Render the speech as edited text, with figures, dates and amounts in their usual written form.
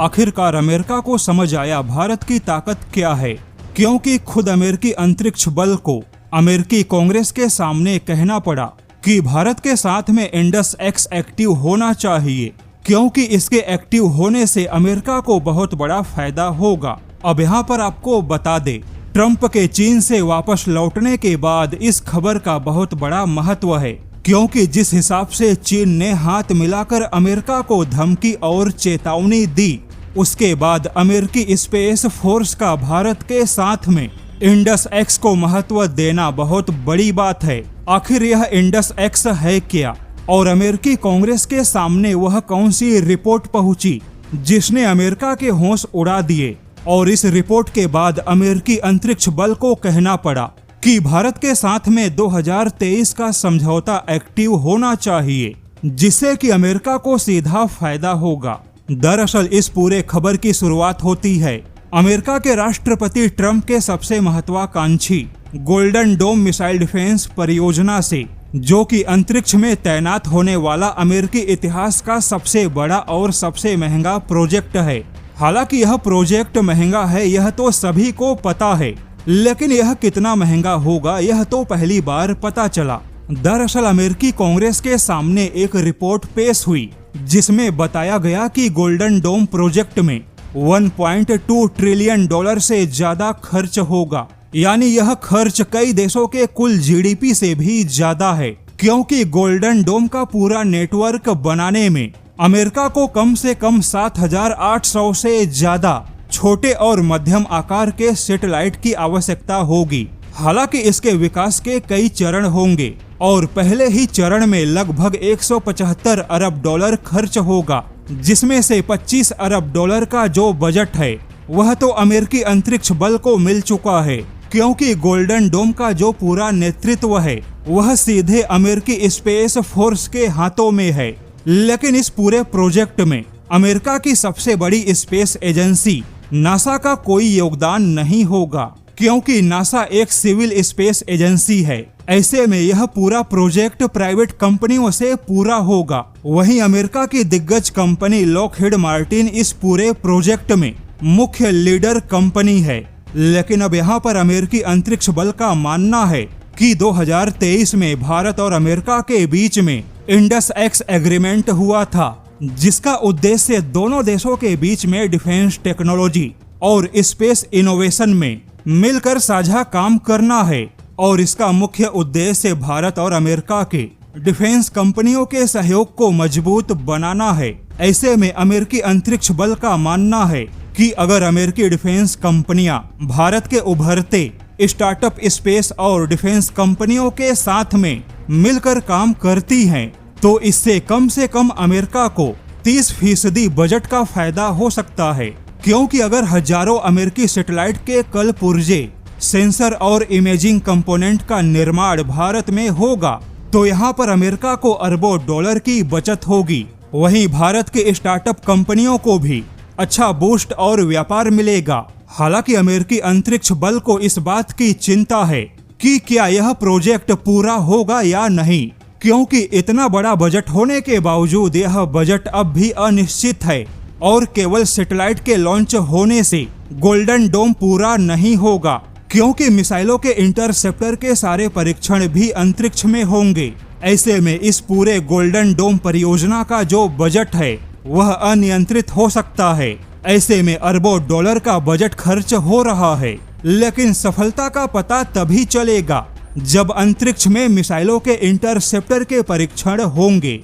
आखिरकार अमेरिका को समझ आया भारत की ताकत क्या है, क्योंकि खुद अमेरिकी अंतरिक्ष बल को अमेरिकी कांग्रेस के सामने कहना पड़ा कि भारत के साथ में इंडस एक्स एक्टिव होना चाहिए, क्योंकि इसके एक्टिव होने से अमेरिका को बहुत बड़ा फायदा होगा। अब यहाँ पर आपको बता दे, ट्रंप के चीन से वापस लौटने के बाद इस खबर का बहुत बड़ा महत्व है, क्योंकि जिस हिसाब से चीन ने हाथ मिलाकर अमेरिका को धमकी और चेतावनी दी, उसके बाद अमेरिकी स्पेस फोर्स का भारत के साथ में इंडस एक्स को महत्व देना बहुत बड़ी बात है। आखिर यह इंडस एक्स है क्या, और अमेरिकी कांग्रेस के सामने वह कौन सी रिपोर्ट पहुंची जिसने अमेरिका के होश उड़ा दिए, और इस रिपोर्ट के बाद अमेरिकी अंतरिक्ष बल को कहना पड़ा कि भारत के साथ में 2023 का समझौता एक्टिव होना चाहिए, जिससे कि अमेरिका को सीधा फायदा होगा। दरअसल इस पूरे खबर की शुरुआत होती है अमेरिका के राष्ट्रपति ट्रंप के सबसे महत्वाकांक्षी गोल्डन डोम मिसाइल डिफेंस परियोजना से, जो कि अंतरिक्ष में तैनात होने वाला अमेरिकी इतिहास का सबसे बड़ा और सबसे महंगा प्रोजेक्ट है। हालांकि यह प्रोजेक्ट महंगा है यह तो सभी को पता है, लेकिन यह कितना महंगा होगा यह तो पहली बार पता चला। दरअसल अमेरिकी कांग्रेस के सामने एक रिपोर्ट पेश हुई जिसमें बताया गया कि गोल्डन डोम प्रोजेक्ट में 1.2 ट्रिलियन डॉलर से ज्यादा खर्च होगा, यानी यह खर्च कई देशों के कुल जीडीपी से भी ज्यादा है, क्योंकि गोल्डन डोम का पूरा नेटवर्क बनाने में अमेरिका को कम से कम 7,800 से ज्यादा छोटे और मध्यम आकार के सैटेलाइट की आवश्यकता होगी। हालांकि इसके विकास के कई चरण होंगे और पहले ही चरण में लगभग 175 अरब डॉलर खर्च होगा, जिसमें से 25 अरब डॉलर का जो बजट है वह तो अमेरिकी अंतरिक्ष बल को मिल चुका है, क्योंकि गोल्डन डोम का जो पूरा नेतृत्व है वह सीधे अमेरिकी स्पेस फोर्स के हाथों में है। लेकिन इस पूरे प्रोजेक्ट में अमेरिका की सबसे बड़ी स्पेस एजेंसी नासा का कोई योगदान नहीं होगा, क्योंकि नासा एक सिविल स्पेस एजेंसी है। ऐसे में यह पूरा प्रोजेक्ट प्राइवेट कंपनियों से पूरा होगा। वहीं अमेरिका की दिग्गज कंपनी लॉकहीड मार्टिन इस पूरे प्रोजेक्ट में मुख्य लीडर कंपनी है। लेकिन अब यहाँ पर अमेरिकी अंतरिक्ष बल का मानना है कि 2023 में भारत और अमेरिका के बीच में इंडस एक्स एग्रीमेंट हुआ था, जिसका उद्देश्य दोनों देशों के बीच में डिफेंस टेक्नोलॉजी और स्पेस इनोवेशन में मिलकर साझा काम करना है, और इसका मुख्य उद्देश्य भारत और अमेरिका के डिफेंस कंपनियों के सहयोग को मजबूत बनाना है। ऐसे में अमेरिकी अंतरिक्ष बल का मानना है कि अगर अमेरिकी डिफेंस कंपनियां भारत के उभरते स्टार्टअप स्पेस और डिफेंस कंपनियों के साथ में मिलकर काम करती हैं, तो इससे कम से कम अमेरिका को 30% बजट का फायदा हो सकता है, क्योंकि अगर हजारों अमेरिकी सैटेलाइट के कल पुर्जे, सेंसर और इमेजिंग कंपोनेंट का निर्माण भारत में होगा, तो यहाँ पर अमेरिका को अरबों डॉलर की बचत होगी। वहीं भारत के स्टार्टअप कंपनियों को भी अच्छा बूस्ट और व्यापार मिलेगा। हालांकि अमेरिकी अंतरिक्ष बल को इस बात की चिंता है कि क्या यह प्रोजेक्ट पूरा होगा या नहीं, क्योंकि इतना बड़ा बजट होने के बावजूद यह बजट अब भी अनिश्चित है, और केवल सैटेलाइट के लॉन्च होने से गोल्डन डोम पूरा नहीं होगा, क्योंकि मिसाइलों के इंटरसेप्टर के सारे परीक्षण भी अंतरिक्ष में होंगे। ऐसे में इस पूरे गोल्डन डोम परियोजना का जो बजट है वह अनियंत्रित हो सकता है। ऐसे में अरबों डॉलर का बजट खर्च हो रहा है, लेकिन सफलता का पता तभी चलेगा जब अंतरिक्ष में मिसाइलों के इंटरसेप्टर के परीक्षण होंगे।